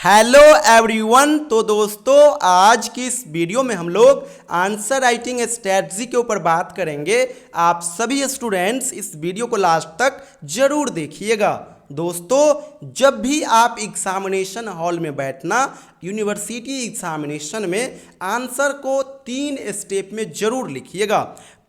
Hello everyone. तो दोस्तों आज की इस वीडियो में हम लोग आंसर राइटिंग स्ट्रेटजी के ऊपर बात करेंगे। आप सभी स्टूडेंट्स इस वीडियो को लास्ट तक जरूर देखिएगा। दोस्तों जब भी आप एग्जामिनेशन हॉल में बैठना, यूनिवर्सिटी एग्जामिनेशन में आंसर को 3 स्टेप में जरूर लिखिएगा।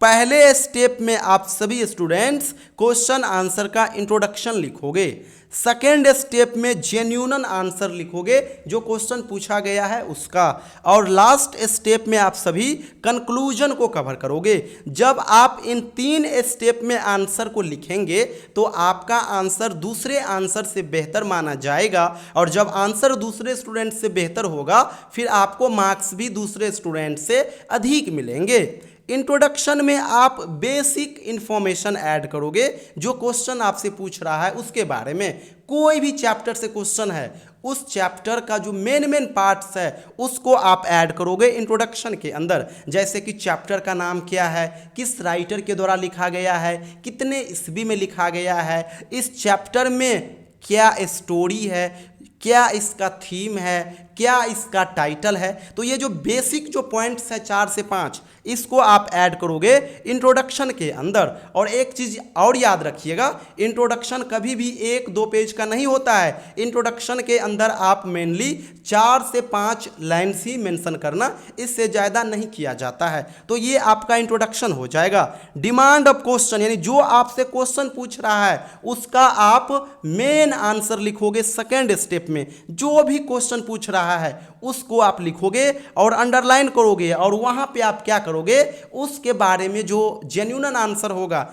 पहले स्टेप में आप सभी स्टूडेंट्स क्वेश्चन आंसर का इंट्रोडक्शन लिखोगे। सेकेंड स्टेप में जेन्युइन आंसर लिखोगे जो क्वेश्चन पूछा गया है उसका। और लास्ट स्टेप में आप सभी कंक्लूजन को कवर करोगे। जब आप इन 3 स्टेप में आंसर को लिखेंगे तो आपका आंसर दूसरे आंसर से बेहतर माना जाएगा, और जब आंसर दूसरे स्टूडेंट से बेहतर होगा फिर आपको मार्क्स भी दूसरे स्टूडेंट से अधिक मिलेंगे। इंट्रोडक्शन में आप बेसिक इंफॉर्मेशन ऐड करोगे, जो क्वेश्चन आपसे पूछ रहा है उसके बारे में। कोई भी चैप्टर से क्वेश्चन है उस चैप्टर का जो मेन पार्ट्स है उसको आप ऐड करोगे इंट्रोडक्शन के अंदर। जैसे कि चैप्टर का नाम क्या है, किस राइटर के द्वारा लिखा गया है, कितने ईस्वी में लिखा गया है, इस चैप्टर में क्या स्टोरी है, क्या इसका थीम है, क्या इसका टाइटल है। तो ये जो बेसिक जो पॉइंट्स है 4 से 5 इसको आप ऐड करोगे इंट्रोडक्शन के अंदर। और एक चीज़ और याद रखिएगा, इंट्रोडक्शन कभी भी 1-2 पेज का नहीं होता है। इंट्रोडक्शन के अंदर आप मेनली 4 से 5 लाइन्स ही मेंशन करना, इससे ज़्यादा नहीं किया जाता है। तो ये आपका इंट्रोडक्शन हो जाएगा। डिमांड ऑफ क्वेश्चन यानी जो आपसे क्वेश्चन पूछ रहा है उसका आप मेन आंसर लिखोगे। सेकेंड स्टेप में जो भी क्वेश्चन पूछ रहा है उसको आप लिखोगे और अंडरलाइन करोगे, और वहां पे आप क्या करोगे, उसके बारे में जो जेन्युइन आंसर होगा,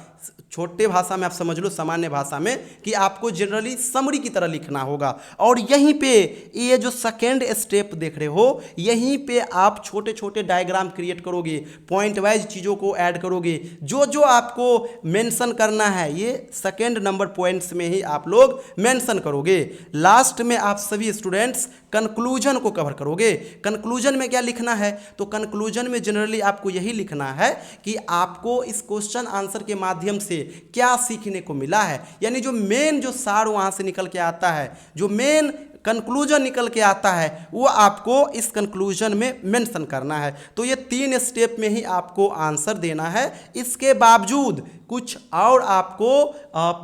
छोटे भाषा में आप समझ लो, सामान्य भाषा में, कि आपको जनरली समरी की तरह लिखना होगा। और यहीं पे ये जो सेकेंड स्टेप देख रहे हो, यहीं पे आप छोटे छोटे डायग्राम क्रिएट करोगे, पॉइंट वाइज चीज़ों को ऐड करोगे। जो जो आपको मेंशन करना है ये सेकेंड नंबर पॉइंट्स में ही आप लोग मेंशन करोगे। लास्ट में आप सभी स्टूडेंट्स कंक्लूजन को कवर करोगे। कंक्लूजन में क्या लिखना है, तो कंक्लूजन में जनरली आपको यही लिखना है कि आपको इस क्वेश्चन आंसर के माध्यम से क्या सीखने को मिला है। यानी जो मेन जो सार वहां से निकल के आता है, जो मेन कंक्लूजन निकल के आता है, वो आपको इस कंक्लूजन में मेंशन करना है। तो ये 3 स्टेप में ही आपको आंसर देना है। इसके बावजूद कुछ और आपको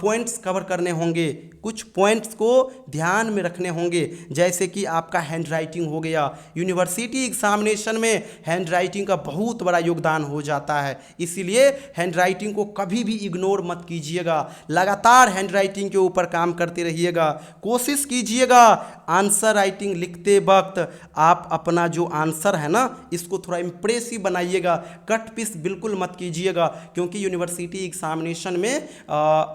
पॉइंट्स कवर करने होंगे, कुछ पॉइंट्स को ध्यान में रखने होंगे। जैसे कि आपका हैंड राइटिंग हो गया। यूनिवर्सिटी एग्जामिनेशन में हैंड राइटिंग का बहुत बड़ा योगदान हो जाता है, इसीलिए हैंड राइटिंग को कभी भी इग्नोर मत कीजिएगा। लगातार हैंड राइटिंग के ऊपर काम करते रहिएगा। कोशिश कीजिएगा आंसर राइटिंग लिखते वक्त आप अपना जो आंसर है ना, इसको थोड़ा इम्प्रेसिव बनाइएगा। कट पीस बिल्कुल मत कीजिएगा, क्योंकि यूनिवर्सिटी एग्जामिनेशन में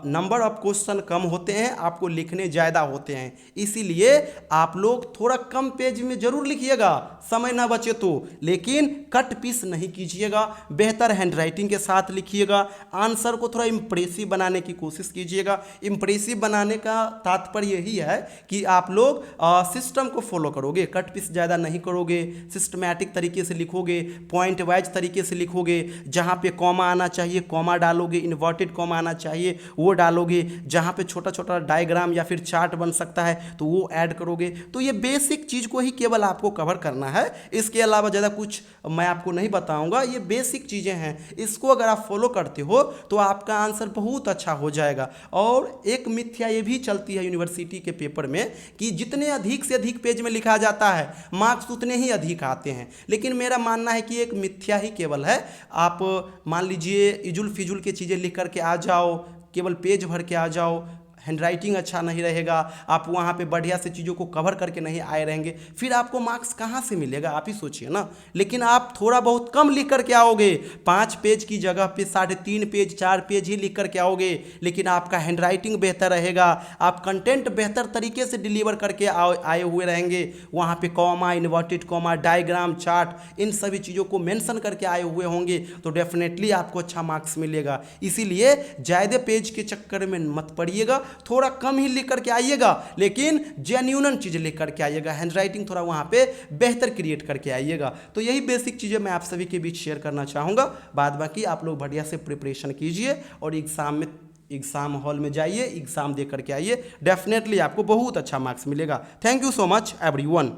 नंबर ऑफ क्वेश्चन कम होते हैं, आपको लिखने ज़्यादा होते हैं। इसीलिए आप लोग थोड़ा कम पेज में जरूर लिखिएगा, समय ना बचे तो, लेकिन कट पीस नहीं कीजिएगा। बेहतर हैंड राइटिंग के साथ लिखिएगा। आंसर को थोड़ा इम्प्रेसिव बनाने की कोशिश कीजिएगा। इम्प्रेसिव बनाने का तात्पर्य यही है कि आप लोग सिस्टम को फॉलो करोगे, कट पीस ज़्यादा नहीं करोगे, सिस्टमैटिक तरीके से लिखोगे, पॉइंट वाइज तरीके से लिखोगे। जहाँ पे कॉमा आना चाहिए कॉमा डालोगे, इन्वर्टेड कॉमा आना चाहिए वो डालोगे, जहाँ पे छोटा छोटा डायग्राम या फिर चार्ट बन सकता है तो वो ऐड करोगे। तो ये बेसिक चीज़ को ही केवल आपको कवर करना है, इसके अलावा ज़्यादा कुछ मैं आपको नहीं बताऊंगा। ये बेसिक चीज़ें हैं, इसको अगर आप फॉलो करते हो तो आपका आंसर बहुत अच्छा हो जाएगा। और एक मिथ्या ये भी चलती है यूनिवर्सिटी के पेपर में कि जितने अधिक से अधिक पेज में लिखा जाता है मार्क्स उतने ही अधिक आते हैं, लेकिन मेरा मानना है कि एक मिथ्या ही केवल है। आप मान लीजिए इजुल फिजुल की चीज़ें लिख करके आ जाओ, केवल पेज भर के आ जाओ, हैंड राइटिंग अच्छा नहीं रहेगा, आप वहाँ पे बढ़िया से चीज़ों को कवर करके नहीं आए रहेंगे, फिर आपको मार्क्स कहाँ से मिलेगा, आप ही सोचिए ना। लेकिन आप थोड़ा बहुत कम लिख करके आओगे, 5 पेज की जगह पे 3.5 पेज 4 पेज ही लिख करके आओगे, लेकिन आपका हैंड राइटिंग बेहतर रहेगा, आप कंटेंट बेहतर तरीके से डिलीवर करके आए हुए रहेंगे। वहाँ पे comma, inverted comma, diagram, chart, इन सभी चीज़ों को मेंशन करके आए हुए होंगे, तो डेफिनेटली आपको अच्छा मार्क्स मिलेगा। इसीलिए ज़्यादा पेज के चक्कर में मत पड़िएगा, थोड़ा कम ही लिख करके आइएगा, लेकिन जेन्युइन चीज़ लिख करके आइएगा। हैंड राइटिंग थोड़ा वहाँ पे बेहतर क्रिएट करके आइएगा। तो यही बेसिक चीज़ें मैं आप सभी के बीच शेयर करना चाहूँगा। बाद बाकी आप लोग बढ़िया से प्रिपरेशन कीजिए और एग्ज़ाम में एग्ज़ाम हॉल में जाइए, एग्ज़ाम दे करके आइए, डेफिनेटली आपको बहुत अच्छा मार्क्स मिलेगा। Thank you so much everyone.